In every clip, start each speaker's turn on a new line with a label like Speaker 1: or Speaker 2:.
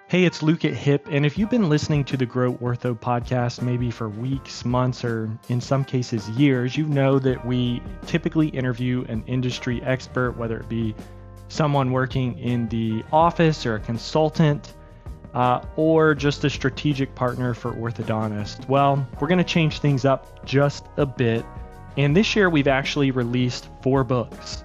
Speaker 1: Hey, it's Luke at HIP, and if you've been listening to the Grow Ortho podcast maybe for weeks, months, or in some cases years, you know that we typically interview an industry expert, whether it be someone working in the office or a consultant, or just a strategic partner for orthodontists. Well, we're going to change things up just a bit, and this year we've actually released 4 books.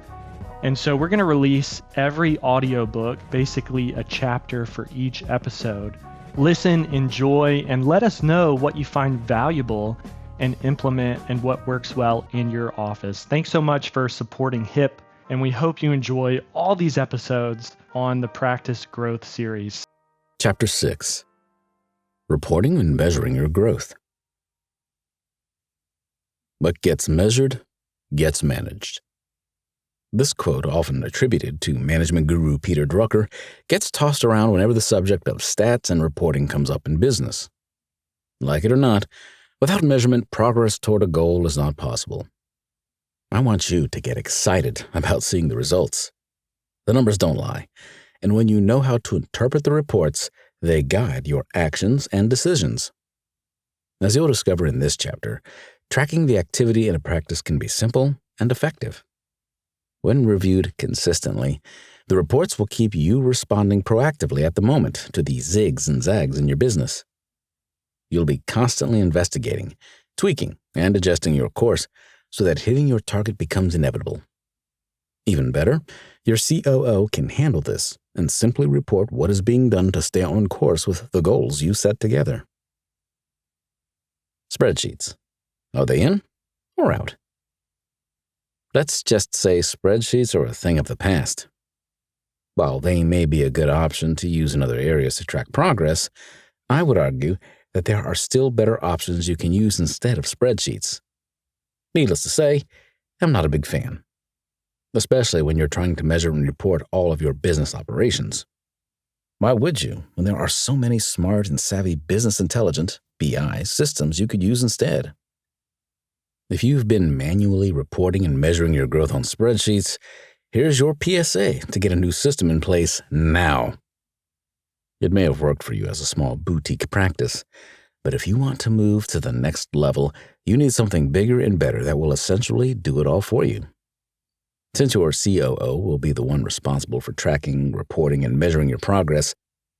Speaker 1: And so we're going to release every audiobook, basically a chapter for each episode. Listen, enjoy, and let us know what you find valuable and implement and what works well in your office. Thanks so much for supporting HIP, and we hope you enjoy all these episodes on the Practice Growth series.
Speaker 2: Chapter 6. Reporting and Measuring Your Growth. What gets measured gets managed. This quote, often attributed to management guru Peter Drucker, gets tossed around whenever the subject of stats and reporting comes up in business. Like it or not, without measurement, progress toward a goal is not possible. I want you to get excited about seeing the results. The numbers don't lie, and when you know how to interpret the reports, they guide your actions and decisions. As you'll discover in this chapter, tracking the activity in a practice can be simple and effective. When reviewed consistently, the reports will keep you responding proactively at the moment to the zigs and zags in your business. You'll be constantly investigating, tweaking, and adjusting your course so that hitting your target becomes inevitable. Even better, your COO can handle this and simply report what is being done to stay on course with the goals you set together. Spreadsheets. Are they in or out? Let's just say spreadsheets are a thing of the past. While they may be a good option to use in other areas to track progress, I would argue that there are still better options you can use instead of spreadsheets. Needless to say, I'm not a big fan, especially when you're trying to measure and report all of your business operations. Why would you, when there are so many smart and savvy business intelligent BI systems you could use instead? If you've been manually reporting and measuring your growth on spreadsheets, here's your PSA to get a new system in place now. It may have worked for you as a small boutique practice, but if you want to move to the next level, you need something bigger and better that will essentially do it all for you. Since your COO will be the one responsible for tracking, reporting, and measuring your progress,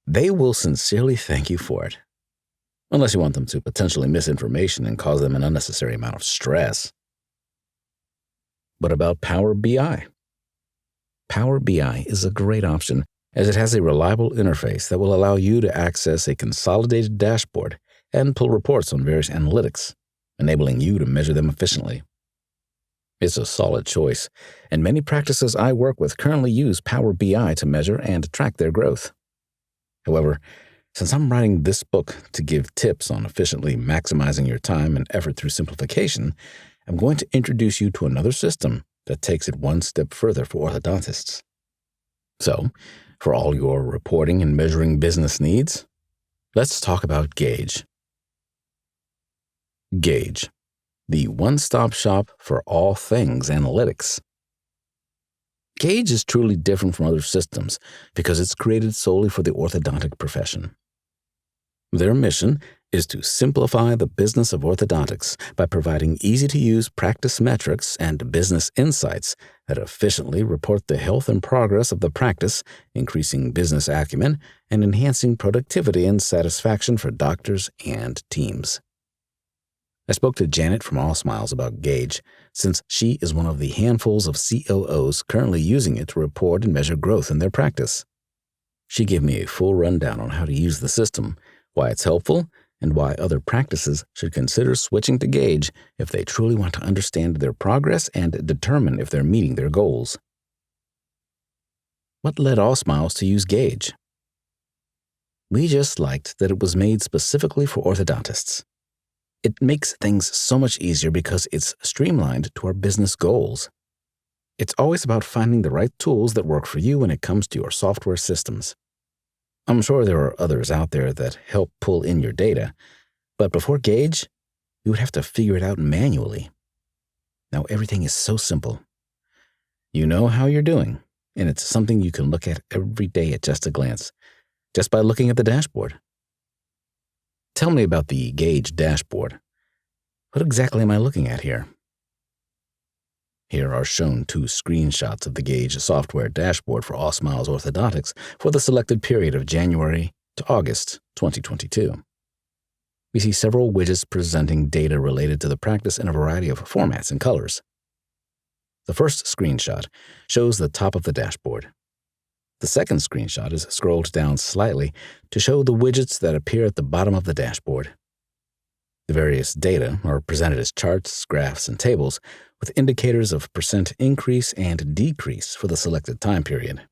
Speaker 2: they will sincerely thank you for it. Unless you want them to potentially miss information and cause them an unnecessary amount of stress. What about Power BI? Power BI is a great option as it has a reliable interface that will allow you to access a consolidated dashboard and pull reports on various analytics, enabling you to measure them efficiently. It's a solid choice, and many practices I work with currently use Power BI to measure and track their growth. However, since I'm writing this book to give tips on efficiently maximizing your time and effort through simplification, I'm going to introduce you to another system that takes it one step further for orthodontists. So, for all your reporting and measuring business needs, let's talk about Gauge. Gauge, the one-stop shop for all things analytics. Gauge is truly different from other systems because it's created solely for the orthodontic profession. Their mission is to simplify the business of orthodontics by providing easy-to-use practice metrics and business insights that efficiently report the health and progress of the practice, increasing business acumen, and enhancing productivity and satisfaction for doctors and teams. I spoke to Janet from All Smiles about Gauge, since she is one of the handfuls of COOs currently using it to report and measure growth in their practice. She gave me a full rundown on how to use the system, why it's helpful, and why other practices should consider switching to Gauge if they truly want to understand their progress and determine if they're meeting their goals. What led All Smiles to use Gauge? We just liked that it was made specifically for orthodontists. It makes things so much easier because it's streamlined to our business goals. It's always about finding the right tools that work for you when it comes to your software systems. I'm sure there are others out there that help pull in your data, but before Gauge, you would have to figure it out manually. Now everything is so simple. You know how you're doing, and it's something you can look at every day at just a glance. just by looking at the dashboard. Tell me about the gauge dashboard. What exactly am I looking at here? Here are shown 2 screenshots of the Gauge software dashboard for All Smiles Orthodontics for the selected period of January to August 2022. We see several widgets presenting data related to the practice in a variety of formats and colors. The first screenshot shows the top of the dashboard. The second screenshot is scrolled down slightly to show the widgets that appear at the bottom of the dashboard. The various data are presented as charts, graphs, and tables with indicators of percent increase and decrease for the selected time period.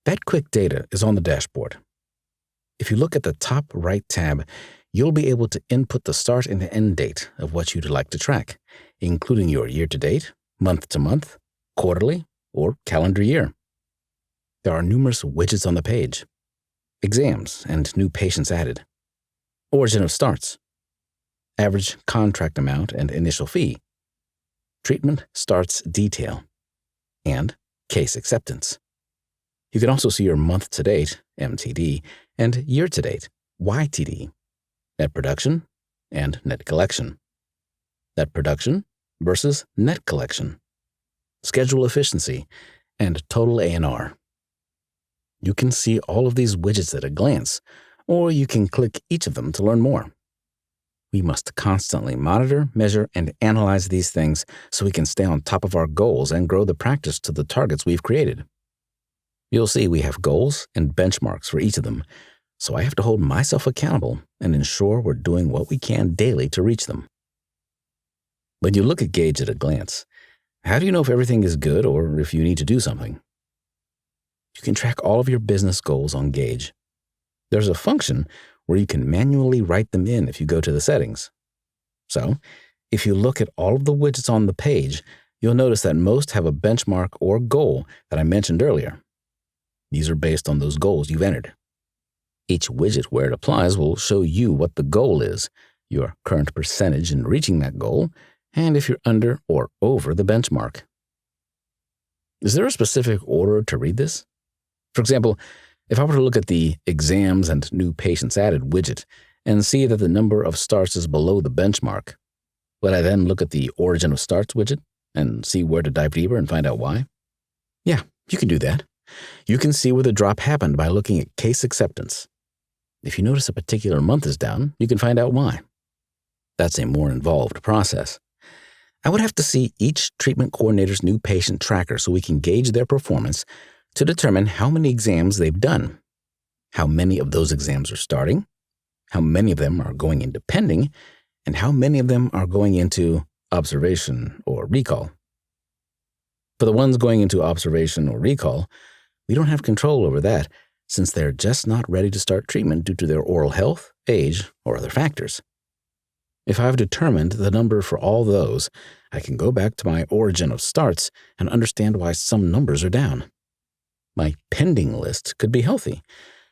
Speaker 2: That quick data is on the dashboard. If you look at the top right tab, you'll be able to input the start and end date of what you'd like to track, including your year-to-date, month-to-month, quarterly, or calendar year. There are numerous widgets on the page. Exams and new patients added. Origin of starts. Average contract amount and initial fee. Treatment starts detail. And case acceptance. You can also see your month-to-date, MTD, and year-to-date, YTD, net production, and net collection. Net production versus net collection. Schedule efficiency, and total A&R. You can see all of these widgets at a glance, or you can click each of them to learn more. We must constantly monitor, measure, and analyze these things so we can stay on top of our goals and grow the practice to the targets we've created. You'll see we have goals and benchmarks for each of them, so I have to hold myself accountable and ensure we're doing what we can daily to reach them. When you look at Gauge at a glance, how do you know if everything is good or if you need to do something? You can track all of your business goals on Gauge. There's a function where you can manually write them in if you go to the settings. So, if you look at all of the widgets on the page, you'll notice that most have a benchmark or goal that I mentioned earlier. These are based on those goals you've entered. Each widget where it applies will show you what the goal is, your current percentage in reaching that goal, and if you're under or over the benchmark. Is there a specific order to read this? For example, if I were to look at the exams and new patients added widget and see that the number of starts is below the benchmark, would I then look at the origin of starts widget and see where to dive deeper and find out why? Yeah, you can do that. You can see where the drop happened by looking at case acceptance. If you notice a particular month is down, you can find out why. That's a more involved process. I would have to see each treatment coordinator's new patient tracker so we can gauge their performance to determine how many exams they've done, how many of those exams are starting, how many of them are going into pending, and how many of them are going into observation or recall. For the ones going into observation or recall, we don't have control over that since they're just not ready to start treatment due to their oral health, age, or other factors. If I've determined the number for all those, I can go back to my origin of starts and understand why some numbers are down. My pending list could be healthy,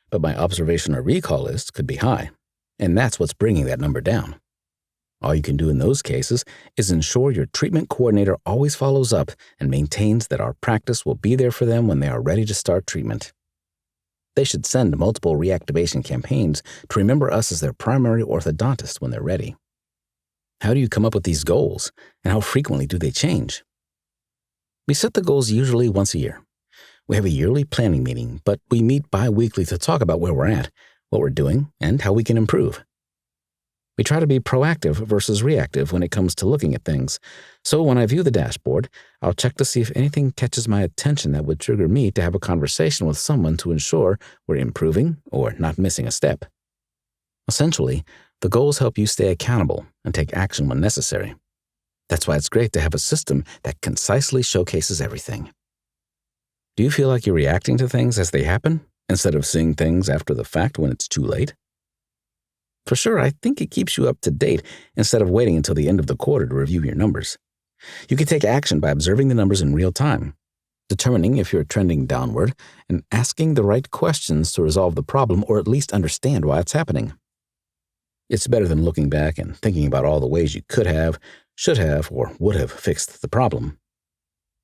Speaker 2: but my observation or recall list could be high, and that's what's bringing that number down. All you can do in those cases is ensure your treatment coordinator always follows up and maintains that our practice will be there for them when they are ready to start treatment. They should send multiple reactivation campaigns to remember us as their primary orthodontist when they're ready. How do you come up with these goals, and how frequently do they change? We set the goals usually once a year. We have a yearly planning meeting, but we meet bi-weekly to talk about where we're at, what we're doing, and how we can improve. We try to be proactive versus reactive when it comes to looking at things, so when I view the dashboard, I'll check to see if anything catches my attention that would trigger me to have a conversation with someone to ensure we're improving or not missing a step. Essentially, the goals help you stay accountable and take action when necessary. That's why it's great to have a system that concisely showcases everything. Do you feel like you're reacting to things as they happen, instead of seeing things after the fact when it's too late? For sure, I think it keeps you up to date instead of waiting until the end of the quarter to review your numbers. You can take action by observing the numbers in real time, determining if you're trending downward, and asking the right questions to resolve the problem or at least understand why it's happening. It's better than looking back and thinking about all the ways you could have, should have, or would have fixed the problem.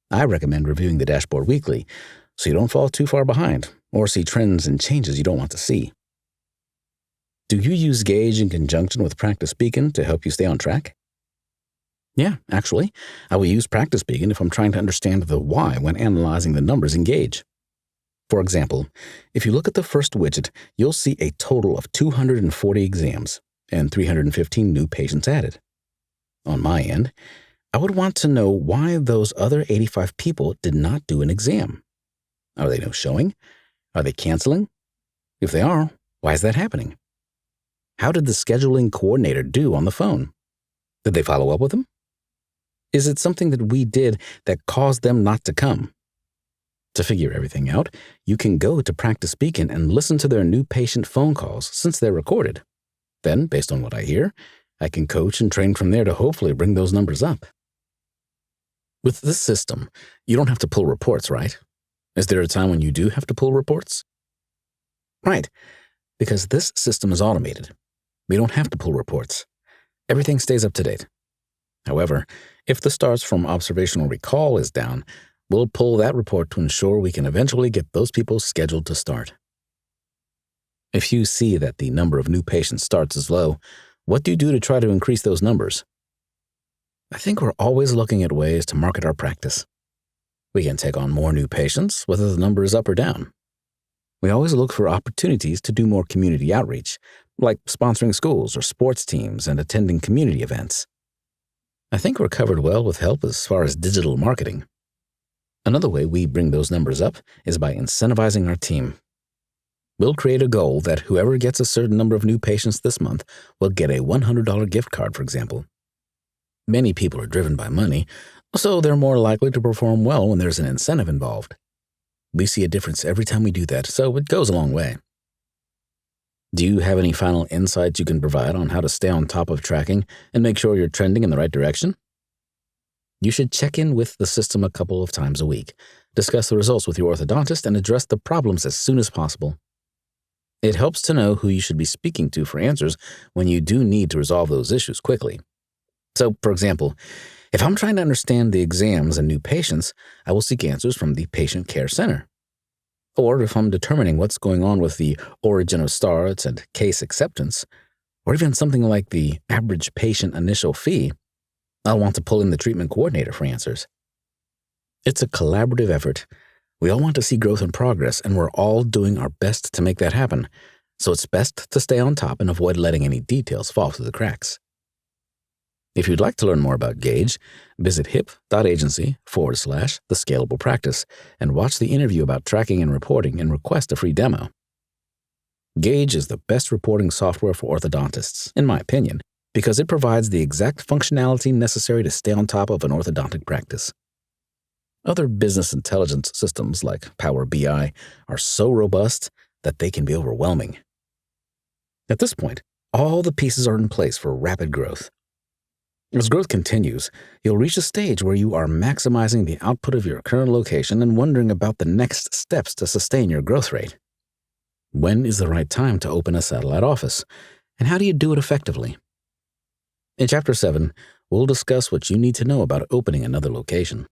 Speaker 2: I recommend reviewing the dashboard weekly so you don't fall too far behind or see trends and changes you don't want to see. Do you use Gauge in conjunction with Practice Beacon to help you stay on track? Yeah, actually, I will use Practice Beacon if I'm trying to understand the why when analyzing the numbers in Gauge. For example, if you look at the first widget, you'll see a total of 240 exams and 315 new patients added. On my end, I would want to know why those other 85 people did not do an exam. Are they no showing? Are they canceling? If they are, why is that happening? How did the scheduling coordinator do on the phone? Did they follow up with them? Is it something that we did that caused them not to come? To figure everything out, you can go to Practice Beacon and listen to their new patient phone calls since they're recorded. Then, based on what I hear, I can coach and train from there to hopefully bring those numbers up. With this system, you don't have to pull reports, right? Is there a time when you do have to pull reports? Right, because this system is automated. We don't have to pull reports. Everything stays up to date. However, if the starts from observational recall is down, we'll pull that report to ensure we can eventually get those people scheduled to start. If you see that the number of new patient starts is low, what do you do to try to increase those numbers? I think we're always looking at ways to market our practice. We can take on more new patients, whether the number is up or down. We always look for opportunities to do more community outreach, like sponsoring schools or sports teams and attending community events. I think we're covered well with help as far as digital marketing. Another way we bring those numbers up is by incentivizing our team. We'll create a goal that whoever gets a certain number of new patients this month will get a $100 gift card, for example. Many people are driven by money, so they're more likely to perform well when there's an incentive involved. We see a difference every time we do that, so it goes a long way. Do you have any final insights you can provide on how to stay on top of tracking and make sure you're trending in the right direction? You should check in with the system a couple of times a week, discuss the results with your orthodontist, and address the problems as soon as possible. It helps to know who you should be speaking to for answers when you do need to resolve those issues quickly. So, for example, if I'm trying to understand the exams and new patients, I will seek answers from the patient care center. Or if I'm determining what's going on with the origin of starts and case acceptance, or even something like the average patient initial fee, I'll want to pull in the treatment coordinator for answers. It's a collaborative effort. We all want to see growth and progress, and we're all doing our best to make that happen, so it's best to stay on top and avoid letting any details fall through the cracks. If you'd like to learn more about Gauge, visit hip.agency/the Scalable Practice and watch the interview about tracking and reporting and request a free demo. Gauge is the best reporting software for orthodontists, in my opinion, because it provides the exact functionality necessary to stay on top of an orthodontic practice. Other business intelligence systems like Power BI are so robust that they can be overwhelming. At this point, all the pieces are in place for rapid growth. As growth continues, you'll reach a stage where you are maximizing the output of your current location and wondering about the next steps to sustain your growth rate. When is the right time to open a satellite office, and how do you do it effectively? In Chapter 7, we'll discuss what you need to know about opening another location.